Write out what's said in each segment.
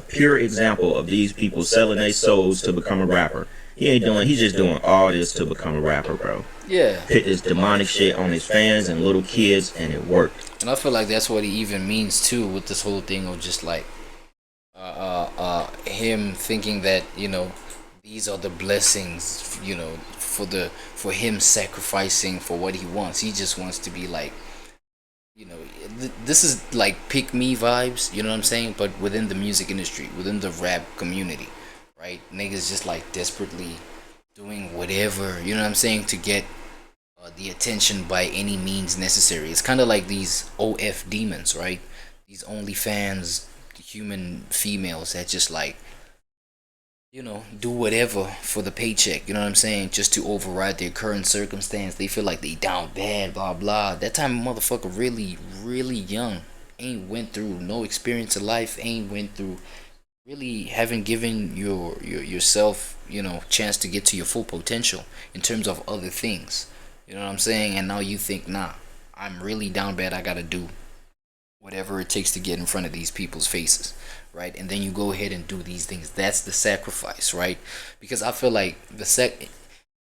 pure example of these people selling their souls to become a rapper. He's just doing all this to become a rapper, bro. Yeah. Put this demonic shit on his fans and little kids, and it worked. And I feel like that's what he even means too with this whole thing of just like him thinking that, you know, these are the blessings, you know, for him sacrificing for what he wants. He just wants to be like, you know, this is like pick me vibes, you know what I'm saying? But within the music industry, within the rap community, right? Niggas just like desperately doing whatever, you know what I'm saying, to get the attention by any means necessary. It's kind of like these OF demons, right? These OnlyFans human females that just like, you know, do whatever for the paycheck, you know what I'm saying, just to override their current circumstance. They feel like they down bad, blah blah. That time motherfucker really young, ain't went through no experience of life, ain't went through really, haven't given yourself, you know, chance to get to your full potential in terms of other things, you know what I'm saying. And now you think, nah, I'm really down bad, I gotta do whatever it takes to get in front of these people's faces, right? And then you go ahead and do these things. That's the sacrifice, right? Because I feel like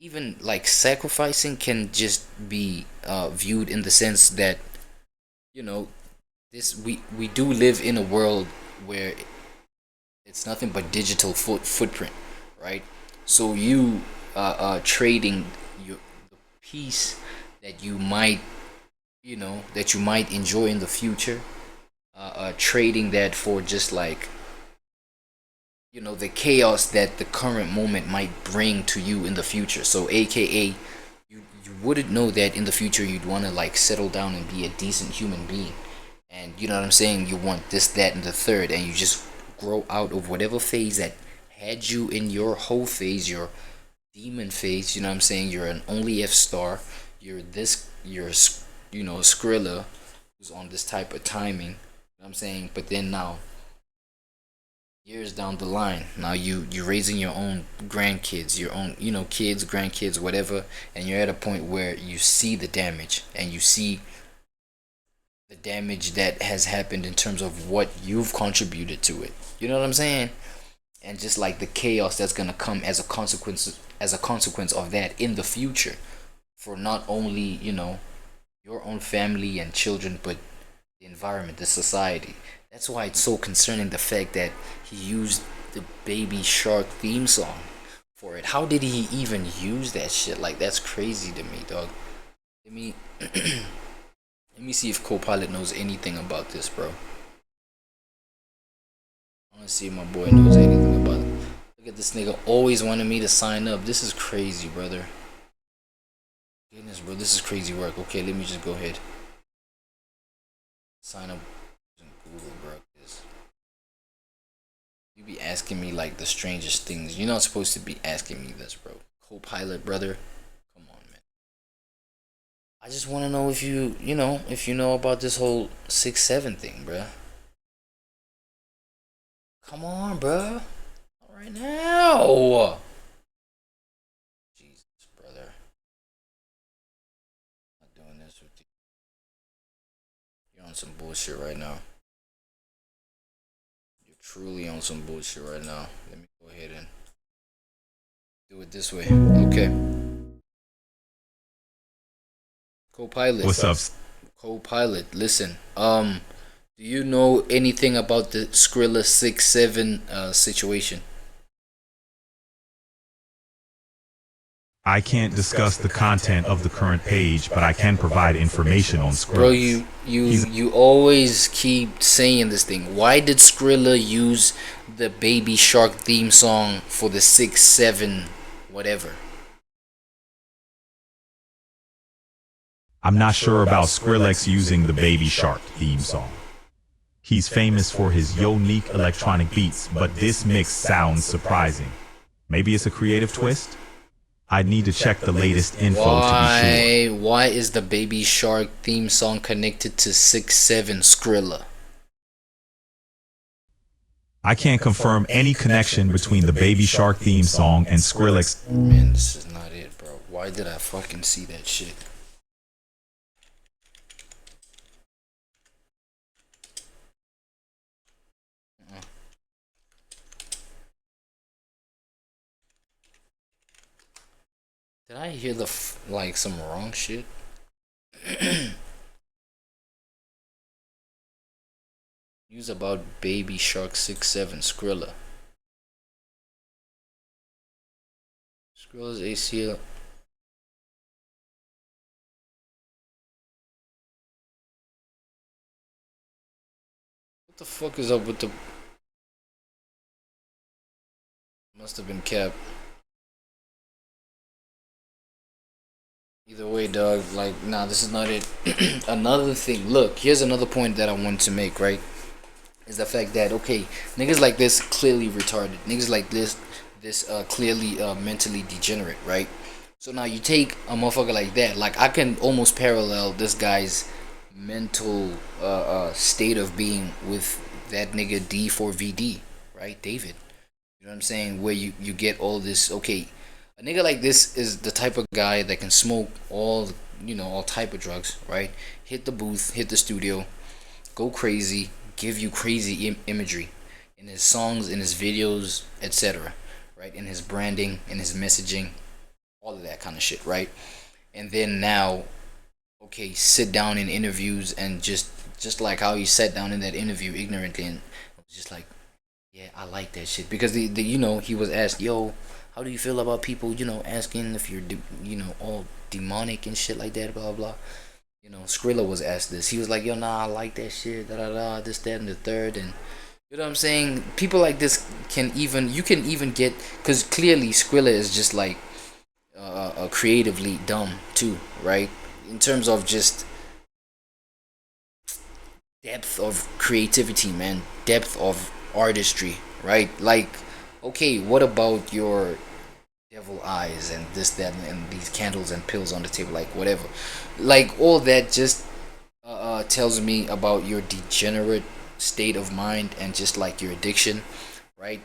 even like sacrificing can just be viewed in the sense that, you know, this we do live in a world where it's nothing but digital footprint, right? So you trading the piece that you might, you know, that you might enjoy in the future, trading that for just like, you know, the chaos that the current moment might bring to you in the future. So aka you wouldn't know that in the future you'd want to like settle down and be a decent human being, and you know what I'm saying, you want this, that, and the third, and you just grow out of whatever phase that had you in your whole phase, your demon phase, you know what I'm saying. You're an only F star, you're this, you're, you know, Skrilla who's on this type of timing, you know what I'm saying. But then now, years down the line, now you're raising your own grandkids, your own, you know, kids, grandkids, whatever, and you're at a point where you see the damage, and you see the damage that has happened in terms of what you've contributed to it, you know what I'm saying. And just like the chaos that's gonna come as a consequence of that in the future, for not only, you know, your own family and children, but the environment, the society. That's why it's so concerning, the fact that he used the Baby Shark theme song for it. How did he even use that shit? Like, that's crazy to me, dog. Let me let me see if Copilot knows anything about this, bro. I want to see if my boy knows anything about it. Look at this nigga always wanted me to sign up. This is crazy, brother. Goodness, bro, this is crazy work. Okay, let me just go ahead. Sign up using Google, bro. Cause you be asking me like the strangest things. You're not supposed to be asking me this, bro. Copilot, brother. Come on, man. I just want to know if you know, if you know about this whole 6-7 thing, bro. Come on, bro. All right now. Jesus, brother. I'm not doing this with you. You're on some bullshit right now. You're truly on some bullshit right now. Let me go ahead and do it this way. Okay. Co-pilot. What's up? Co-pilot, listen. Do you know anything about the Skrilla 6-7 situation? I can't discuss the content of the current page, but I can provide information on Bro, Skrillex. you always keep saying this thing. Why did Skrilla use the Baby Shark theme song for the 6-7 whatever? I'm not sure about Skrillex using the Baby Shark theme song. He's famous for his unique electronic beats, but this mix sounds surprising. Maybe it's a creative twist? I'd need to check the latest info to be sure. Why is the Baby Shark theme song connected to 6-7 Skrilla? I can't confirm any connection between the Baby Shark theme song and Skrillex. Man, this is not it, bro. Why did I fucking see that shit? Did I hear like some wrong shit? News about Baby Shark 6'7" Skrilla. Skrilla's ACL. What the fuck is up with the? Must have been Cap. Either way, dog. Like, nah, this is not it. Another thing. Look, here's another point that I wanted to make. Right, is the fact that okay, niggas like this clearly retarded. Niggas like this clearly mentally degenerate. Right. So now you take a motherfucker like that. Like I can almost parallel this guy's mental state of being with that nigga D4VD. Right, David. You know what I'm saying? Where you get all this. Okay, a nigga like this is the type of guy that can smoke all all type of drugs, right? Hit the booth, hit the studio, go crazy, give you crazy imagery in his songs, in his videos, etc. Right? In his branding, in his messaging, all of that kind of shit, right? And then now, okay, sit down in interviews and just like how he sat down in that interview ignorantly and was just like, yeah, I like that shit because the he was asked, yo, how do you feel about people asking if you're all demonic and shit like that, blah blah blah. Skrilla was asked this. He was like, yo, nah, I like that shit, da da da, this that and the third, and you know what I'm saying. People like this you can even get because clearly Skrilla is just like creatively dumb too, right? In terms of just depth of creativity, man, depth of artistry, right? Like, okay, what about your devil eyes and this, that, and these candles and pills on the table, like whatever, like all that just tells me about your degenerate state of mind and just like your addiction, right?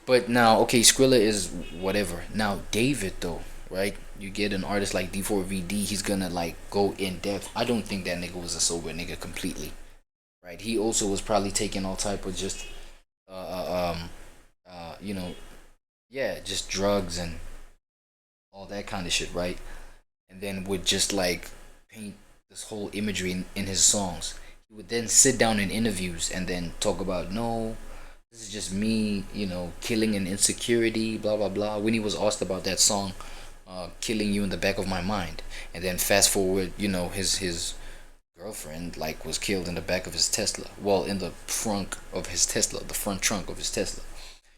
But now, okay, Skrilla is whatever. Now, David though, right? You get an artist like D4VD, he's gonna like go in depth. I don't think that nigga was a sober nigga completely, right? He also was probably taking all type of just uh, uh um yeah, just drugs and all that kind of shit, right? And then would just like paint this whole imagery in his songs. He would then sit down in interviews and then talk about, no, this is just me, killing an insecurity, blah blah blah. When he was asked about that song, "Killing You in the Back of My Mind," and then fast forward, his girlfriend like was killed in the back of his Tesla. Well, in the front of his Tesla, the front trunk of his Tesla.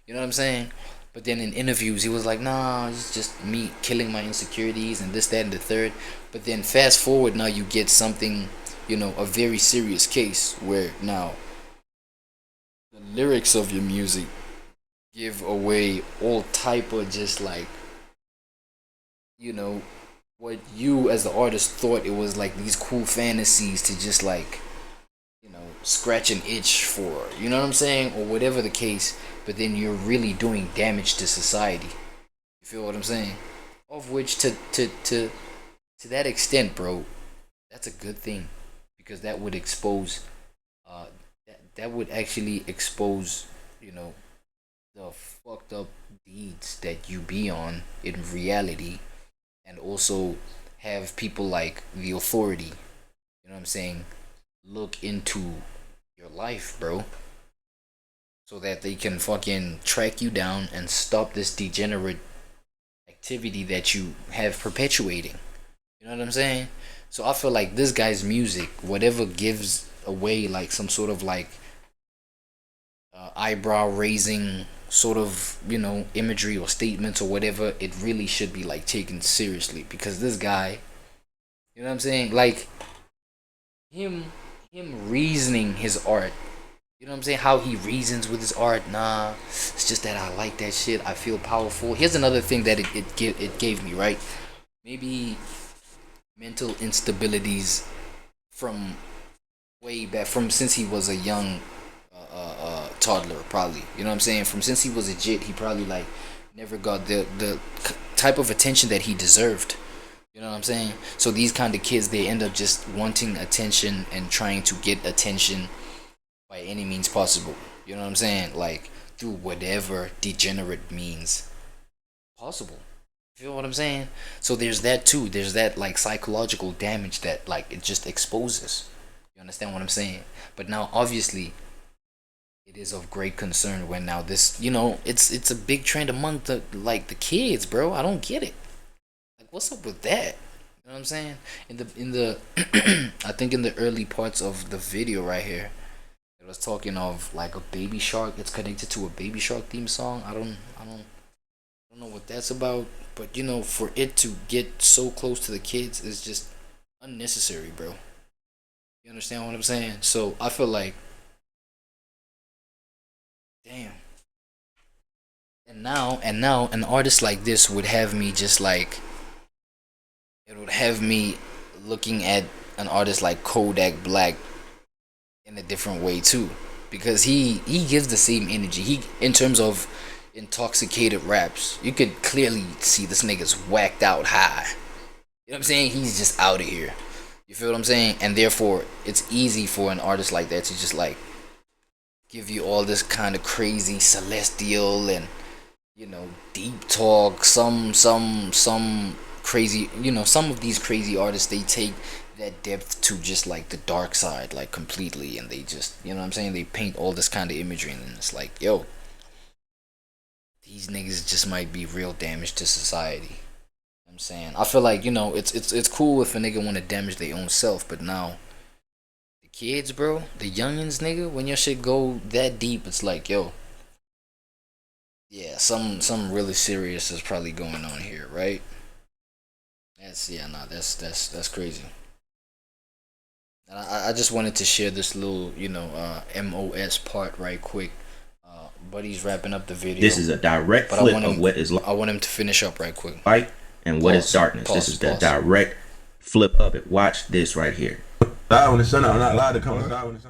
You know what I'm saying? But then in interviews, he was like, nah, it's just me killing my insecurities and this, that, and the third. But then fast forward, now you get something, a very serious case where now the lyrics of your music give away all type of just like, you know, what you as the artist thought it was like these cool fantasies to just like scratch an itch for, you know what I'm saying, or whatever the case. But then you're really doing damage to society. You feel what I'm saying? Of which to that extent, bro, that's a good thing because that would expose, that would actually expose, the fucked up deeds that you be on in reality, and also have people like the authority, you know what I'm saying, look into your life, bro, so that they can fucking track you down and stop this degenerate activity that you have perpetuating. You know what I'm saying? So I feel like this guy's music, whatever gives away like some sort of like eyebrow raising sort of imagery or statements or whatever, it really should be like taken seriously because this guy, you know what I'm saying, like him reasoning his art. You know what I'm saying? How he reasons with his art. Nah, it's just that I like that shit. I feel powerful. Here's another thing that it gave me, right? Maybe mental instabilities from way back, from since he was a young toddler, probably. You know what I'm saying? From since he was a jit, he probably like never got the type of attention that he deserved. You know what I'm saying? So these kind of kids, they end up just wanting attention and trying to get attention by any means possible. You know what I'm saying? Like through whatever degenerate means possible. Feel what I'm saying? So there's that too. There's that like psychological damage that like it just exposes. You understand what I'm saying? But now obviously it is of great concern when now this, it's a big trend among the kids, bro. I don't get it. Like what's up with that? You know what I'm saying? In the I think in the early parts of the video right here, it was talking of like a Baby Shark. It's connected to a Baby Shark theme song. I don't know what that's about, but for it to get so close to the kids is just unnecessary, bro. You understand what I'm saying? So I feel like, damn. And now an artist like this would have me just like, it would have me looking at an artist like Kodak Black in a different way too, because he gives the same energy. He, in terms of intoxicated raps, you could clearly see this nigga's whacked out high. You know what I'm saying? He's just out of here. You feel what I'm saying? And therefore, it's easy for an artist like that to just like give you all this kind of crazy celestial and deep talk. Some crazy, some of these crazy artists, they take that depth to just like the dark side, like completely, and they just, what I'm saying, they paint all this kind of imagery, and it's like, yo, these niggas just might be real damage to society. You know what I'm saying, I feel like it's cool if a nigga want to damage their own self, but now the kids, bro, the youngins, nigga, when your shit go that deep, it's like, yo, yeah, some really serious is probably going on here, right? That's crazy. And I just wanted to share this little, M.O.S part right quick. Buddy's wrapping up the video. This is a direct flip of what is I want him to finish up right quick. light and what is darkness. This is the direct flip of it. Watch this right here. When the sun out, I'm not allowed to come outside when the sun